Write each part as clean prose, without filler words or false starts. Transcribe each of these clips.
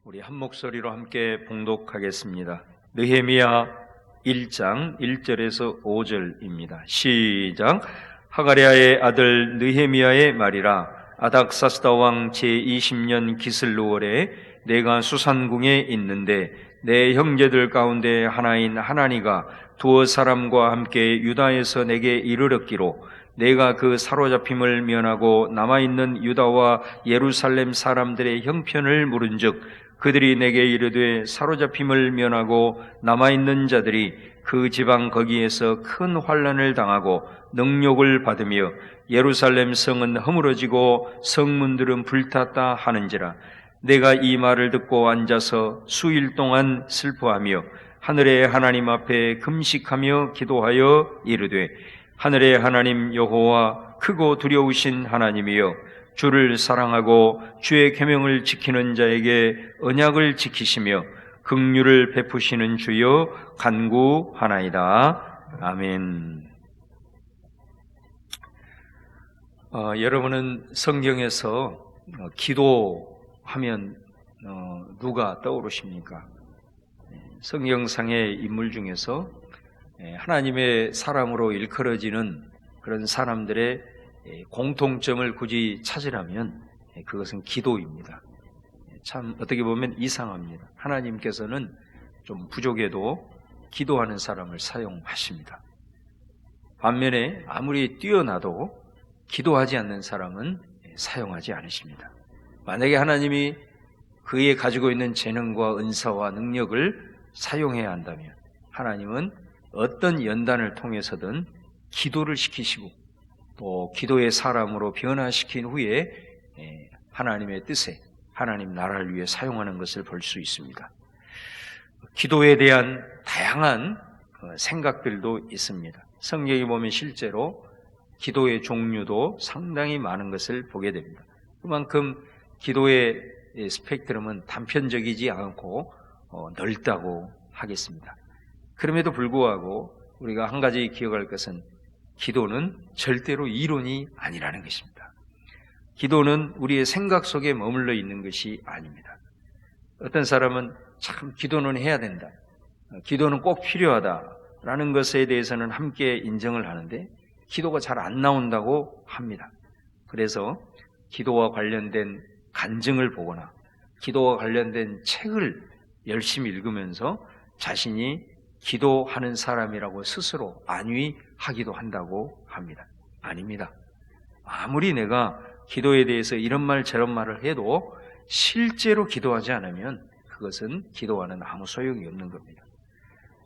우리 한 목소리로 함께 봉독하겠습니다. 느헤미야 1장 1절에서 5절입니다. 시작. 하가랴의 아들 느헤미야의 말이라. 아닥사스다 왕 제20년 기슬루월에 내가 수산궁에 있는데 내 형제들 가운데 하나인 하나니가 두어 사람과 함께 유다에서 내게 이르렀기로 내가 그 사로잡힘을 면하고 남아있는 유다와 예루살렘 사람들의 형편을 물은즉 그들이 내게 이르되 사로잡힘을 면하고 남아있는 자들이 그 지방 거기에서 큰 환난을 당하고 능욕을 받으며 예루살렘 성은 허물어지고 성문들은 불탔다 하는지라. 내가 이 말을 듣고 앉아서 수일 동안 슬퍼하며 하늘의 하나님 앞에 금식하며 기도하여 이르되 하늘의 하나님 여호와 크고 두려우신 하나님이여 주를 사랑하고 주의 계명을 지키는 자에게 언약을 지키시며 긍휼을 베푸시는 주여 간구하나이다. 아멘. 여러분은 성경에서 기도하면 누가 떠오르십니까? 성경상의 인물 중에서 하나님의 사람으로 일컬어지는 그런 사람들의 공통점을 굳이 찾으라면 그것은 기도입니다. 참 어떻게 보면 이상합니다. 하나님께서는 좀 부족해도 기도하는 사람을 사용하십니다. 반면에 아무리 뛰어나도 기도하지 않는 사람은 사용하지 않으십니다. 만약에 하나님이 그의 가지고 있는 재능과 은사와 능력을 사용해야 한다면 하나님은 어떤 연단을 통해서든 기도를 시키시고 또 기도의 사람으로 변화시킨 후에 하나님의 뜻에 하나님 나라를 위해 사용하는 것을 볼 수 있습니다. 기도에 대한 다양한 생각들도 있습니다. 성경에 보면 실제로 기도의 종류도 상당히 많은 것을 보게 됩니다. 그만큼 기도의 스펙트럼은 단편적이지 않고 넓다고 하겠습니다. 그럼에도 불구하고 우리가 한 가지 기억할 것은 기도는 절대로 이론이 아니라는 것입니다. 기도는 우리의 생각 속에 머물러 있는 것이 아닙니다. 어떤 사람은 참 기도는 해야 된다, 기도는 꼭 필요하다라는 것에 대해서는 함께 인정을 하는데 기도가 잘 안 나온다고 합니다. 그래서 기도와 관련된 간증을 보거나 기도와 관련된 책을 열심히 읽으면서 자신이 기도하는 사람이라고 스스로 안위하기도 한다고 합니다. 아닙니다. 아무리 내가 기도에 대해서 이런 말 저런 말을 해도 실제로 기도하지 않으면 그것은 기도와는 아무 소용이 없는 겁니다.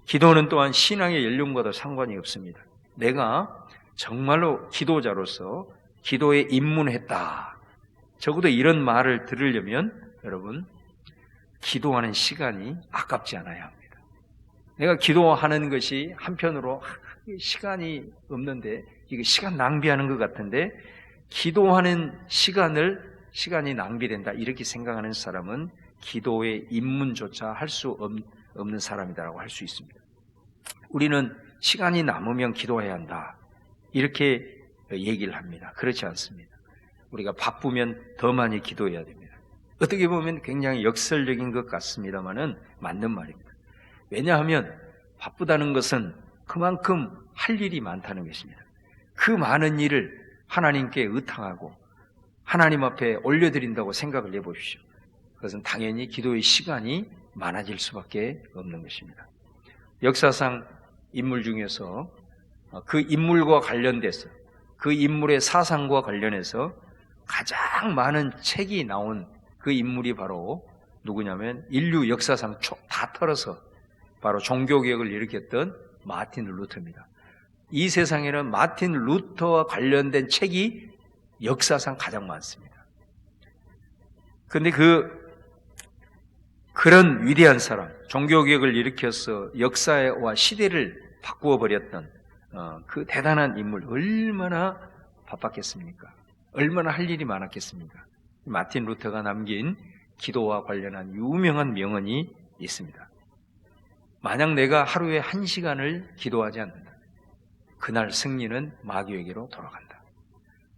기도는 또한 신앙의 연륜과도 상관이 없습니다. 내가 정말로 기도자로서 기도에 입문했다, 적어도 이런 말을 들으려면 여러분 기도하는 시간이 아깝지 않아야 합니다. 내가 기도하는 것이 한편으로 시간이 없는데 이게 시간 낭비하는 것 같은데 기도하는 시간이 낭비된다 이렇게 생각하는 사람은 기도의 입문조차 할 수 없는 사람이라고 할 수 있습니다. 우리는 시간이 남으면 기도해야 한다 이렇게 얘기를 합니다. 그렇지 않습니다. 우리가 바쁘면 더 많이 기도해야 됩니다. 어떻게 보면 굉장히 역설적인 것 같습니다만은 맞는 말입니다. 왜냐하면 바쁘다는 것은 그만큼 할 일이 많다는 것입니다. 그 많은 일을 하나님께 의탁하고 하나님 앞에 올려드린다고 생각을 해보십시오. 그것은 당연히 기도의 시간이 많아질 수밖에 없는 것입니다. 역사상 인물 중에서 그 인물과 관련돼서 그 인물의 사상과 관련해서 가장 많은 책이 나온 그 인물이 바로 누구냐면 인류 역사상 다 털어서 바로 종교개혁을 일으켰던 마틴 루터입니다. 이 세상에는 마틴 루터와 관련된 책이 역사상 가장 많습니다. 그런데 그런 위대한 사람, 종교개혁을 일으켜서 역사와 시대를 바꾸어 버렸던 그 대단한 인물 얼마나 바빴겠습니까? 얼마나 할 일이 많았겠습니까? 마틴 루터가 남긴 기도와 관련한 유명한 명언이 있습니다. 만약 내가 하루에 1시간을 기도하지 않는다, 그날 승리는 마귀에게로 돌아간다.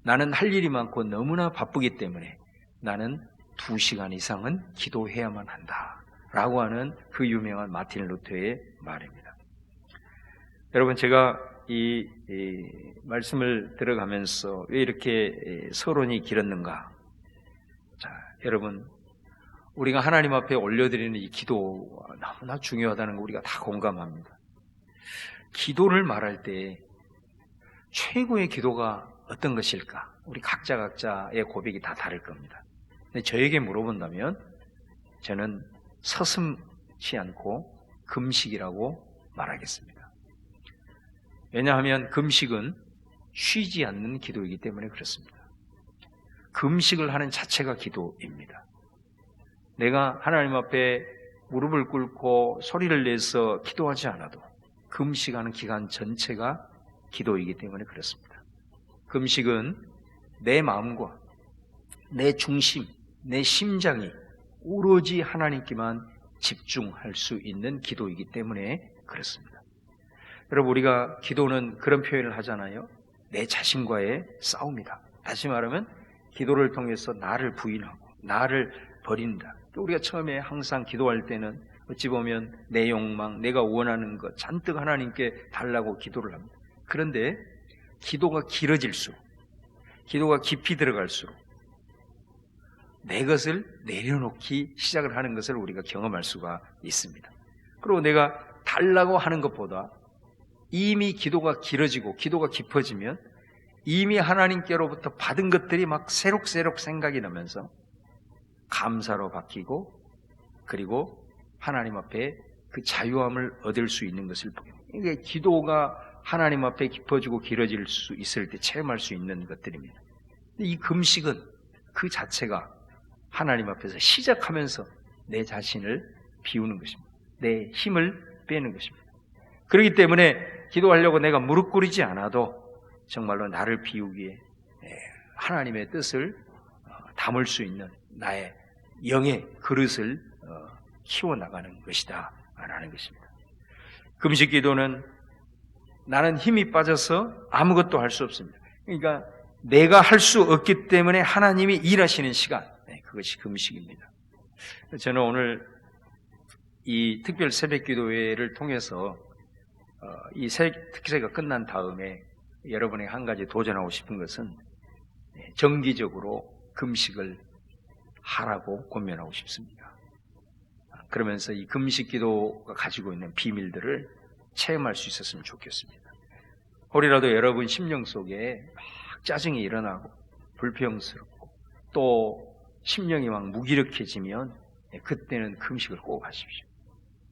나는 할 일이 많고 너무나 바쁘기 때문에 나는 2시간 이상은 기도해야만 한다라고 하는 그 유명한 마틴 루터의 말입니다. 여러분, 제가 이 말씀을 들어가면서 왜 이렇게 서론이 길었는가? 자, 여러분, 우리가 하나님 앞에 올려드리는 이 기도가 너무나 중요하다는 거 우리가 다 공감합니다. 기도를 말할 때 최고의 기도가 어떤 것일까? 우리 각자의 고백이 다 다를 겁니다. 근데 저에게 물어본다면 저는 서슴지 않고 금식이라고 말하겠습니다. 왜냐하면 금식은 쉬지 않는 기도이기 때문에 그렇습니다. 금식을 하는 자체가 기도입니다. 내가 하나님 앞에 무릎을 꿇고 소리를 내서 기도하지 않아도 금식하는 기간 전체가 기도이기 때문에 그렇습니다. 금식은 내 마음과 내 중심, 내 심장이 오로지 하나님께만 집중할 수 있는 기도이기 때문에 그렇습니다. 여러분, 우리가 기도는 그런 표현을 하잖아요. 내 자신과의 싸움이다. 다시 말하면 기도를 통해서 나를 부인하고 나를 버린다. 우리가 처음에 항상 기도할 때는 어찌 보면 내 욕망, 내가 원하는 것 잔뜩 하나님께 달라고 기도를 합니다. 그런데 기도가 길어질수록, 기도가 깊이 들어갈수록 내 것을 내려놓기 시작을 하는 것을 우리가 경험할 수가 있습니다. 그리고 내가 달라고 하는 것보다 이미 기도가 길어지고 기도가 깊어지면 이미 하나님께로부터 받은 것들이 막 새록새록 생각이 나면서 감사로 바뀌고, 그리고 하나님 앞에 그 자유함을 얻을 수 있는 것을 보게 됩니다. 이게 기도가 하나님 앞에 깊어지고 길어질 수 있을 때 체험할 수 있는 것들입니다. 이 금식은 그 자체가 하나님 앞에서 시작하면서 내 자신을 비우는 것입니다. 내 힘을 빼는 것입니다. 그렇기 때문에 기도하려고 내가 무릎 꿇이지 않아도 정말로 나를 비우기에 하나님의 뜻을 담을 수 있는 나의 영의 그릇을 키워나가는 것이다 라는 것입니다. 금식 기도는 나는 힘이 빠져서 아무것도 할 수 없습니다. 그러니까 내가 할 수 없기 때문에 하나님이 일하시는 시간, 그것이 금식입니다. 저는 오늘 이 특별 새벽 기도회를 통해서 이 특세가 끝난 다음에 여러분에게 한 가지 도전하고 싶은 것은 정기적으로 금식을 하라고 권면하고 싶습니다. 그러면서 이 금식 기도가 가지고 있는 비밀들을 체험할 수 있었으면 좋겠습니다. 혹이라도 여러분 심령 속에 막 짜증이 일어나고 불평스럽고 또 심령이 막 무기력해지면 그때는 금식을 꼭 하십시오.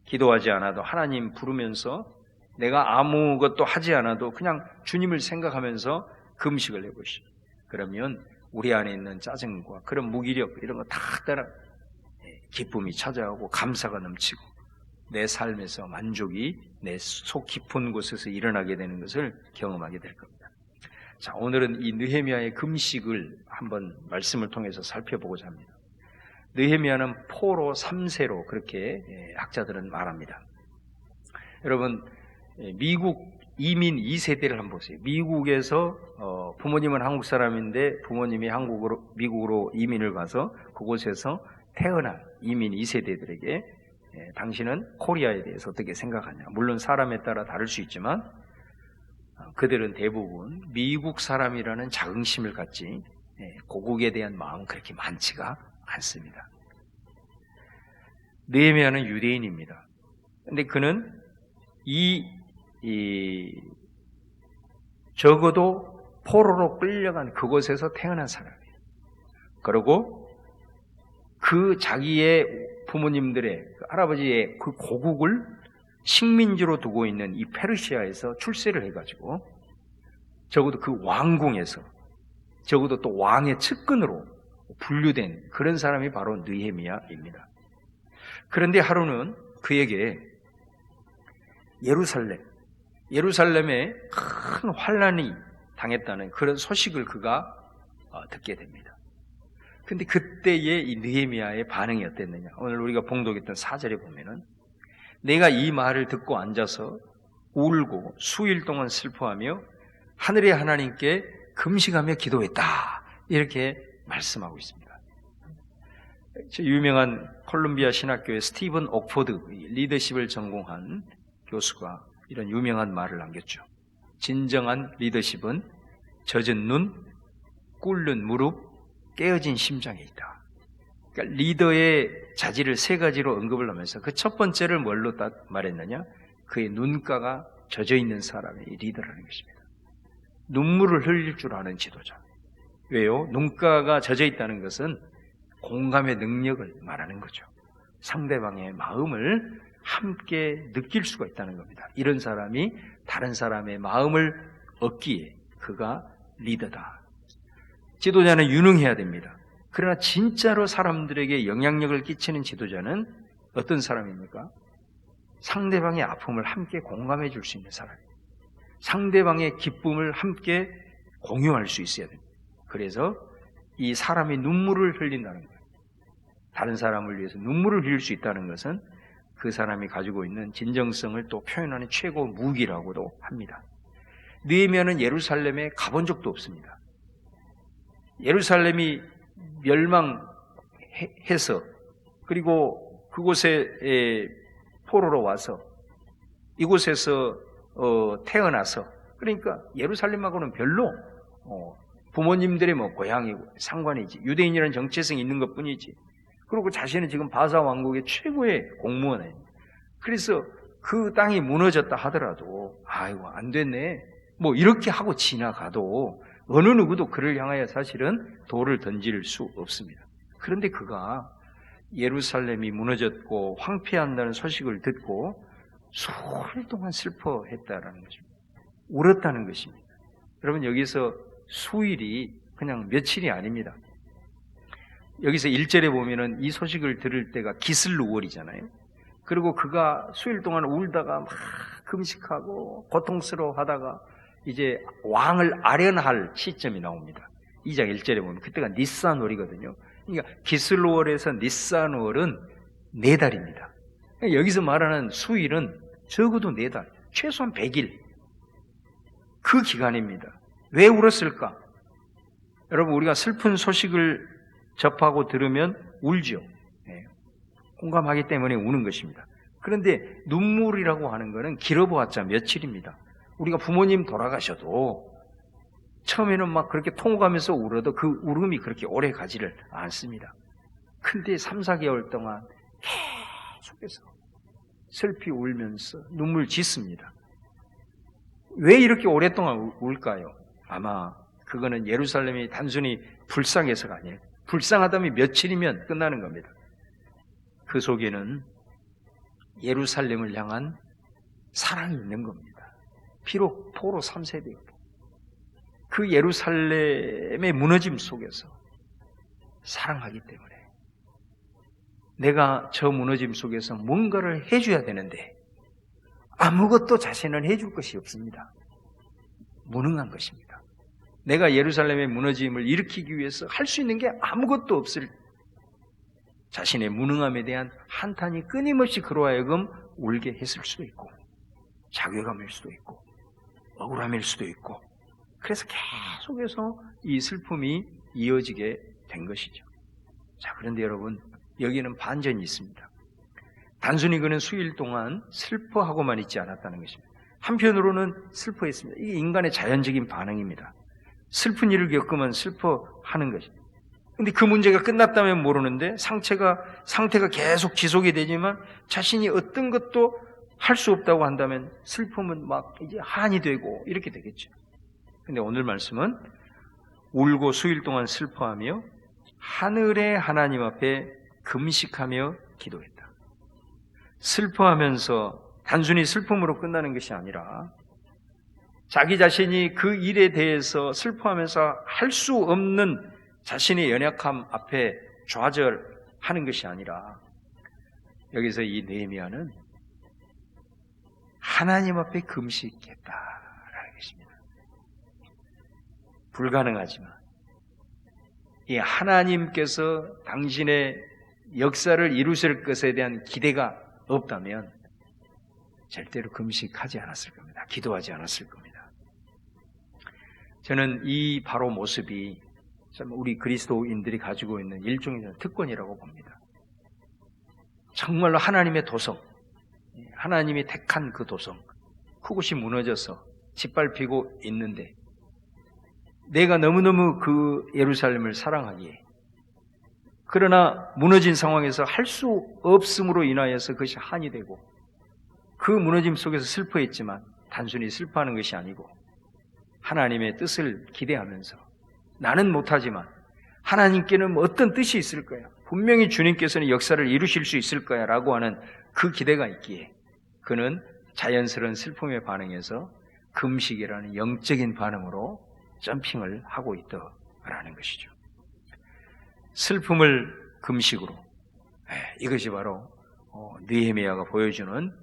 기도하지 않아도 하나님 부르면서 내가 아무것도 하지 않아도 그냥 주님을 생각하면서 금식을 해보시오. 그러면 우리 안에 있는 짜증과 그런 무기력 이런 거 다 따라 기쁨이 찾아오고 감사가 넘치고 내 삶에서 만족이 내 속 깊은 곳에서 일어나게 되는 것을 경험하게 될 겁니다. 자, 오늘은 이 느헤미야의 금식을 한번 말씀을 통해서 살펴보고자 합니다. 느헤미야는 포로 3세로 그렇게 학자들은 말합니다. 여러분, 미국 이민 2세대를 한번 보세요. 미국에서 부모님은 한국 사람인데 부모님이 미국으로 이민을 가서 그곳에서 태어난 이민 2세대들에게 당신은 코리아에 대해서 어떻게 생각하냐. 물론 사람에 따라 다를 수 있지만 그들은 대부분 미국 사람이라는 자긍심을 갖지 고국에 대한 마음은 그렇게 많지가 않습니다. 느헤미야는 유대인입니다. 그런데 그는 적어도 포로로 끌려간 그곳에서 태어난 사람이에요. 그리고 그 자기의 부모님들의 할아버지의 그 고국을 식민지로 두고 있는 이 페르시아에서 출세를 해가지고 적어도 그 왕궁에서 적어도 또 왕의 측근으로 분류된 그런 사람이 바로 느헤미야입니다. 그런데 하루는 그에게 예루살렘에 큰 환란이 당했다는 그런 소식을 그가 듣게 됩니다. 근데 그때의 이 느헤미야의 반응이 어땠느냐? 오늘 우리가 봉독했던 4절에 보면은 내가 이 말을 듣고 앉아서 울고 수일 동안 슬퍼하며 하늘의 하나님께 금식하며 기도했다. 이렇게 말씀하고 있습니다. 유명한 콜ум비아 신학교의 스티븐 옥포드, 리더십을 전공한 교수가 이런 유명한 말을 남겼죠. 진정한 리더십은 젖은 눈, 꿇는 무릎, 깨어진 심장에 있다. 그러니까 리더의 자질을 세 가지로 언급을 하면서 그 첫 번째를 뭘로 딱 말했느냐? 그의 눈가가 젖어 있는 사람이 리더라는 것입니다. 눈물을 흘릴 줄 아는 지도자. 왜요? 눈가가 젖어 있다는 것은 공감의 능력을 말하는 거죠. 상대방의 마음을 함께 느낄 수가 있다는 겁니다. 이런 사람이 다른 사람의 마음을 얻기에 그가 리더다. 지도자는 유능해야 됩니다. 그러나 진짜로 사람들에게 영향력을 끼치는 지도자는 어떤 사람입니까? 상대방의 아픔을 함께 공감해 줄 수 있는 사람입니다. 상대방의 기쁨을 함께 공유할 수 있어야 됩니다. 그래서 이 사람이 눈물을 흘린다는 거예요. 다른 사람을 위해서 눈물을 흘릴 수 있다는 것은 그 사람이 가지고 있는 진정성을 또 표현하는 최고 무기라고도 합니다. 느헤미야는 예루살렘에 가본 적도 없습니다. 예루살렘이 멸망해서 그리고 그곳에 포로로 와서 이곳에서 태어나서 그러니까 예루살렘하고는 별로 부모님들의 고향이고 상관이지 유대인이라는 정체성이 있는 것뿐이지. 그리고 자신은 지금 바사 왕국의 최고의 공무원이에요. 그래서 그 땅이 무너졌다 하더라도 아이고 안 됐네 뭐 이렇게 하고 지나가도 어느 누구도 그를 향하여 사실은 돌을 던질 수 없습니다. 그런데 그가 예루살렘이 무너졌고 황폐한다는 소식을 듣고 수일 동안 슬퍼했다라는 것입니다. 울었다는 것입니다. 여러분 여기서 수일이 그냥 며칠이 아닙니다. 여기서 1절에 보면은 이 소식을 들을 때가 기슬루월이잖아요. 그리고 그가 수일 동안 울다가 막 금식하고 고통스러워하다가 이제 왕을 아련할 시점이 나옵니다. 2장 1절에 보면 그때가 니산월이거든요. 그러니까 기슬루월에서 니산월은 4달입니다. 여기서 말하는 수일은 적어도 4달, 최소한 100일 그 기간입니다. 왜 울었을까? 여러분 우리가 슬픈 소식을 접하고 들으면 울죠. 공감하기 때문에 우는 것입니다. 그런데 눈물이라고 하는 것은 길어보았자 며칠입니다. 우리가 부모님 돌아가셔도 처음에는 막 그렇게 통곡하면서 울어도 그 울음이 그렇게 오래 가지를 않습니다. 근데 3, 4개월 동안 계속해서 슬피 울면서 눈물 짓습니다. 왜 이렇게 오랫동안 울까요? 아마 그거는 예루살렘이 단순히 불쌍해서가 아니에요. 불쌍하다면 며칠이면 끝나는 겁니다. 그 속에는 예루살렘을 향한 사랑이 있는 겁니다. 비록 포로 3세대여도 그 예루살렘의 무너짐 속에서 사랑하기 때문에 내가 저 무너짐 속에서 뭔가를 해줘야 되는데 아무것도 자신은 해줄 것이 없습니다. 무능한 것입니다. 내가 예루살렘의 무너짐을 일으키기 위해서 할 수 있는 게 아무것도 없을 자신의 무능함에 대한 한탄이 끊임없이 그로 하여금 울게 했을 수도 있고 자괴감일 수도 있고 억울함일 수도 있고 그래서 계속해서 이 슬픔이 이어지게 된 것이죠. 자, 그런데 여러분 여기는 반전이 있습니다. 단순히 그는 수일 동안 슬퍼하고만 있지 않았다는 것입니다. 한편으로는 슬퍼했습니다. 이게 인간의 자연적인 반응입니다. 슬픈 일을 겪으면 슬퍼하는 것입니다. 근데 그 문제가 끝났다면 모르는데 상태가 계속 지속이 되지만 자신이 어떤 것도 할 수 없다고 한다면 슬픔은 막 이제 한이 되고 이렇게 되겠죠. 근데 오늘 말씀은 울고 수일 동안 슬퍼하며 하늘의 하나님 앞에 금식하며 기도했다. 슬퍼하면서 단순히 슬픔으로 끝나는 것이 아니라 자기 자신이 그 일에 대해서 슬퍼하면서 할 수 없는 자신의 연약함 앞에 좌절하는 것이 아니라 여기서 이 느헤미야는 하나님 앞에 금식했다라는 것입니다. 불가능하지만 이 하나님께서 당신의 역사를 이루실 것에 대한 기대가 없다면 절대로 금식하지 않았을 겁니다. 기도하지 않았을 겁니다. 저는 이 바로 모습이 우리 그리스도인들이 가지고 있는 일종의 특권이라고 봅니다. 정말로 하나님의 도성, 하나님이 택한 그 도성, 그곳이 무너져서 짓밟히고 있는데 내가 너무너무 그 예루살렘을 사랑하기에, 그러나 무너진 상황에서 할 수 없음으로 인하여서 그것이 한이 되고 그 무너짐 속에서 슬퍼했지만 단순히 슬퍼하는 것이 아니고 하나님의 뜻을 기대하면서 나는 못하지만 하나님께는 어떤 뜻이 있을 거야, 분명히 주님께서는 역사를 이루실 수 있을 거야 라고 하는 그 기대가 있기에 그는 자연스러운 슬픔에 반응해서 금식이라는 영적인 반응으로 점핑을 하고 있더라는 것이죠. 슬픔을 금식으로, 이것이 바로 느헤미야가 보여주는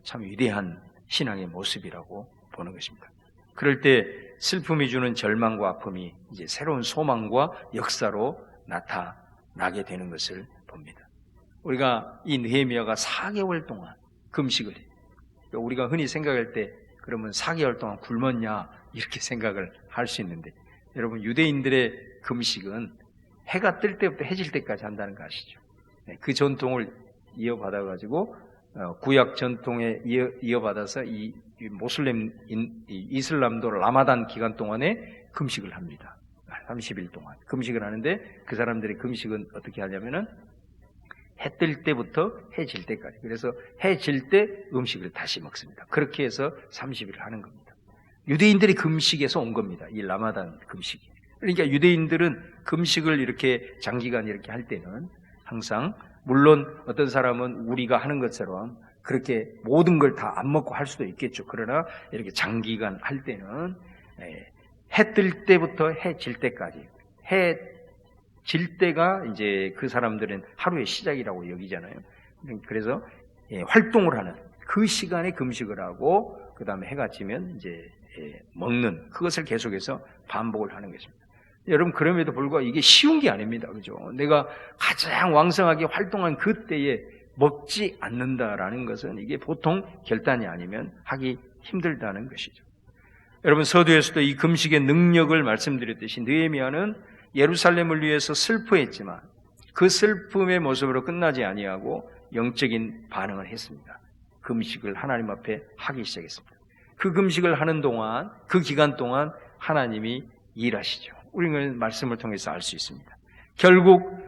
참 위대한 신앙의 모습이라고 보는 것입니다. 그럴 때 슬픔이 주는 절망과 아픔이 이제 새로운 소망과 역사로 나타나게 되는 것을 봅니다. 우리가 이 느헤미야가 4개월 동안 금식을 해요. 우리가 흔히 생각할 때 그러면 4개월 동안 굶었냐 이렇게 생각을 할 수 있는데, 여러분 유대인들의 금식은 해가 뜰 때부터 해질 때까지 한다는 거 아시죠? 그 전통을 이어받아가지고 구약 전통에 이어받아서 이 모슬렘 이슬람도 라마단 기간 동안에 금식을 합니다. 30일 동안 금식을 하는데 그 사람들의 금식은 어떻게 하냐면은 해 뜰 때부터 해 질 때까지, 그래서 해 질 때 음식을 다시 먹습니다. 그렇게 해서 30일을 하는 겁니다. 유대인들이 금식에서 온 겁니다. 이 라마단 금식이. 그러니까 유대인들은 금식을 이렇게 장기간 이렇게 할 때는 항상, 물론 어떤 사람은 우리가 하는 것처럼 그렇게 모든 걸 다 안 먹고 할 수도 있겠죠. 그러나 이렇게 장기간 할 때는 해 뜰 때부터 해 질 때까지, 해 질 때가 이제 그 사람들은 하루의 시작이라고 여기잖아요. 그래서 활동을 하는 그 시간에 금식을 하고 그 다음에 해가 지면 이제 먹는, 그것을 계속해서 반복을 하는 것입니다. 여러분, 그럼에도 불구하고 이게 쉬운 게 아닙니다. 그죠? 내가 가장 왕성하게 활동한 그때에 먹지 않는다라는 것은 이게 보통 결단이 아니면 하기 힘들다는 것이죠. 여러분, 서두에서도 이 금식의 능력을 말씀드렸듯이 느헤미야는 예루살렘을 위해서 슬퍼했지만 그 슬픔의 모습으로 끝나지 아니하고 영적인 반응을 했습니다. 금식을 하나님 앞에 하기 시작했습니다. 그 금식을 하는 동안, 그 기간 동안 하나님이 일하시죠. 우리는 말씀을 통해서 알 수 있습니다. 결국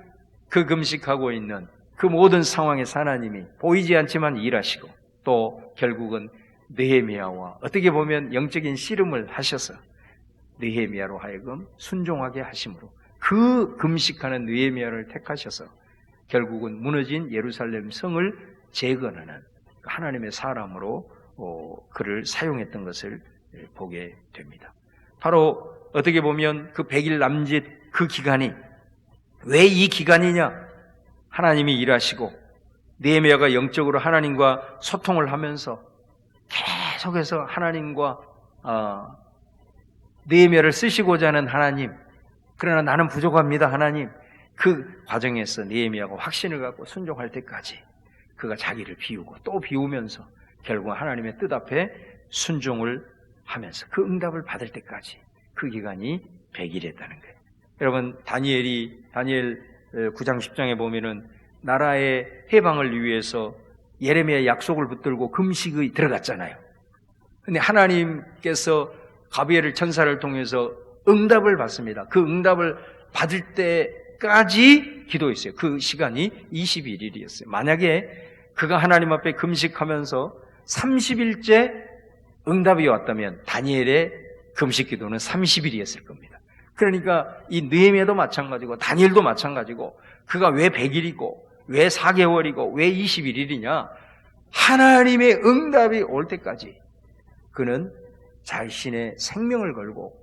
그 금식하고 있는 그 모든 상황에서 하나님이 보이지 않지만 일하시고, 또 결국은 느헤미야와 어떻게 보면 영적인 씨름을 하셔서 느헤미야로 하여금 순종하게 하심으로 그 금식하는 느헤미야를 택하셔서 결국은 무너진 예루살렘 성을 재건하는 하나님의 사람으로 그를 사용했던 것을 보게 됩니다. 바로 어떻게 보면 그 100일 남짓 그 기간이 왜 이 기간이냐? 하나님이 일하시고 느헤미야가 영적으로 하나님과 소통을 하면서 계속해서 하나님과 느헤미야를 쓰시고자 하는 하나님, 그러나 나는 부족합니다 하나님, 그 과정에서 느헤미야가 확신을 갖고 순종할 때까지 그가 자기를 비우고 또 비우면서 결국 하나님의 뜻 앞에 순종을 하면서 그 응답을 받을 때까지 그 기간이 100일이었다는 거예요. 여러분, 다니엘 9장 10장에 보면은 나라의 해방을 위해서 예레미야 약속을 붙들고 금식에 들어갔잖아요. 근데 하나님께서 가브리엘 천사를 통해서 응답을 받습니다. 그 응답을 받을 때까지 기도했어요. 그 시간이 21일이었어요. 만약에 그가 하나님 앞에 금식하면서 30일째 응답이 왔다면 다니엘의 금식 기도는 30일이었을 겁니다. 그러니까 이 느헤미야도 마찬가지고 다니엘도 마찬가지고 그가 왜 100일이고 왜 4개월이고 왜 21일이냐? 하나님의 응답이 올 때까지 그는 자신의 생명을 걸고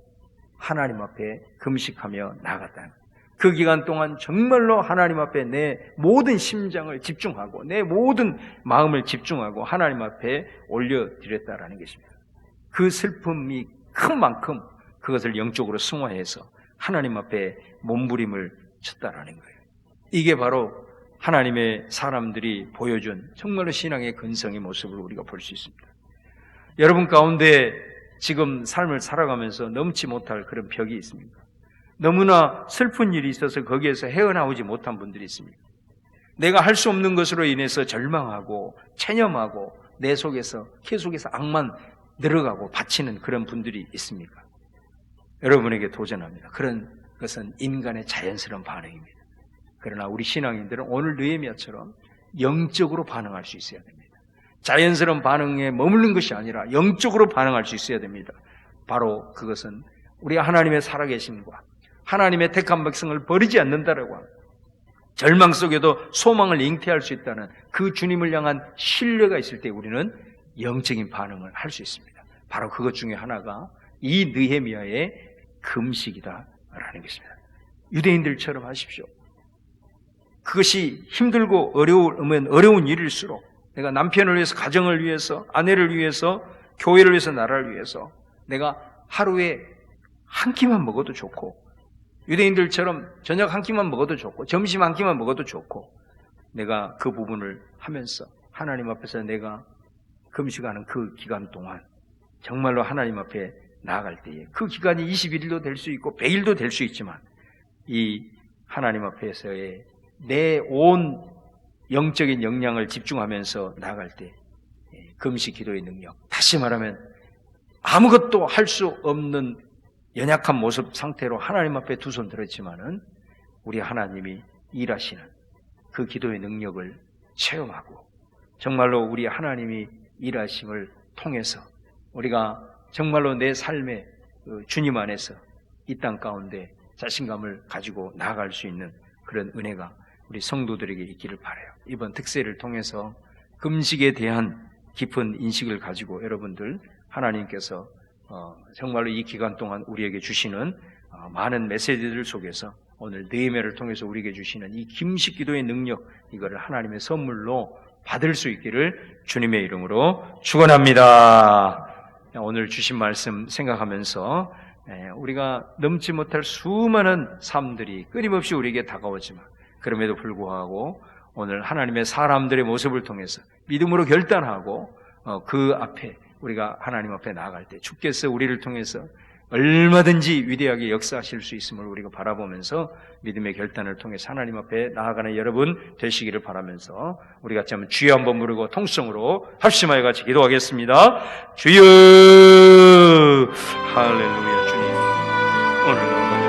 하나님 앞에 금식하며 나아갔다. 그 기간 동안 정말로 하나님 앞에 내 모든 심장을 집중하고 내 모든 마음을 집중하고 하나님 앞에 올려드렸다라는 것입니다. 그 슬픔이 큰 만큼 그것을 영적으로 승화해서 하나님 앞에 몸부림을 쳤다라는 거예요. 이게 바로 하나님의 사람들이 보여준 정말로 신앙의 근성의 모습을 우리가 볼 수 있습니다. 여러분 가운데 지금 삶을 살아가면서 넘지 못할 그런 벽이 있습니까? 너무나 슬픈 일이 있어서 거기에서 헤어나오지 못한 분들이 있습니다. 내가 할 수 없는 것으로 인해서 절망하고 체념하고 내 속에서 계속해서 악만 늘어가고 바치는 그런 분들이 있습니까? 여러분에게 도전합니다. 그런 것은 인간의 자연스러운 반응입니다. 그러나 우리 신앙인들은 오늘 느헤미야처럼 영적으로 반응할 수 있어야 됩니다. 자연스러운 반응에 머무르는 것이 아니라 영적으로 반응할 수 있어야 됩니다. 바로 그것은 우리 하나님의 살아계심과 하나님의 택한 백성을 버리지 않는다라고 합니다. 절망 속에도 소망을 잉태할 수 있다는 그 주님을 향한 신뢰가 있을 때 우리는 영적인 반응을 할 수 있습니다. 바로 그것 중에 하나가 이 느헤미야의 금식이다라는 것입니다. 유대인들처럼 하십시오. 그것이 힘들고 어려운 일일수록 내가 남편을 위해서, 가정을 위해서, 아내를 위해서, 교회를 위해서, 나라를 위해서 내가 하루에 한 끼만 먹어도 좋고, 유대인들처럼 저녁 한 끼만 먹어도 좋고, 점심 한 끼만 먹어도 좋고, 내가 그 부분을 하면서 하나님 앞에서 내가 금식하는 그 기간 동안 정말로 하나님 앞에 나아갈 때에 그 기간이 21일도 될 수 있고 100일도 될 수 있지만 이 하나님 앞에서의 내 온 영적인 역량을 집중하면서 나아갈 때 금식 기도의 능력, 다시 말하면 아무것도 할 수 없는 연약한 모습 상태로 하나님 앞에 두 손 들었지만은 우리 하나님이 일하시는 그 기도의 능력을 체험하고 정말로 우리 하나님이 일하심을 통해서 우리가 정말로 내 삶에 주님 안에서 이 땅 가운데 자신감을 가지고 나아갈 수 있는 그런 은혜가 우리 성도들에게 있기를 바라요. 이번 특세를 통해서 금식에 대한 깊은 인식을 가지고 여러분들 하나님께서 정말로 이 기간 동안 우리에게 주시는 많은 메시지들 속에서 오늘 느헤미야를 통해서 우리에게 주시는 이 금식 기도의 능력, 이거를 하나님의 선물로 받을 수 있기를 주님의 이름으로 축원합니다. 오늘 주신 말씀 생각하면서 우리가 넘지 못할 수많은 삶들이 끊임없이 우리에게 다가오지만 그럼에도 불구하고 오늘 하나님의 사람들의 모습을 통해서 믿음으로 결단하고 그 앞에 우리가 하나님 앞에 나아갈 때 주께서 우리를 통해서 얼마든지 위대하게 역사하실 수 있음을 우리가 바라보면서 믿음의 결단을 통해서 하나님 앞에 나아가는 여러분 되시기를 바라면서 우리 같이 한번 주여 한번 부르고 통성으로 합심하여 같이 기도하겠습니다. 주여, 할렐루야. 주님 오늘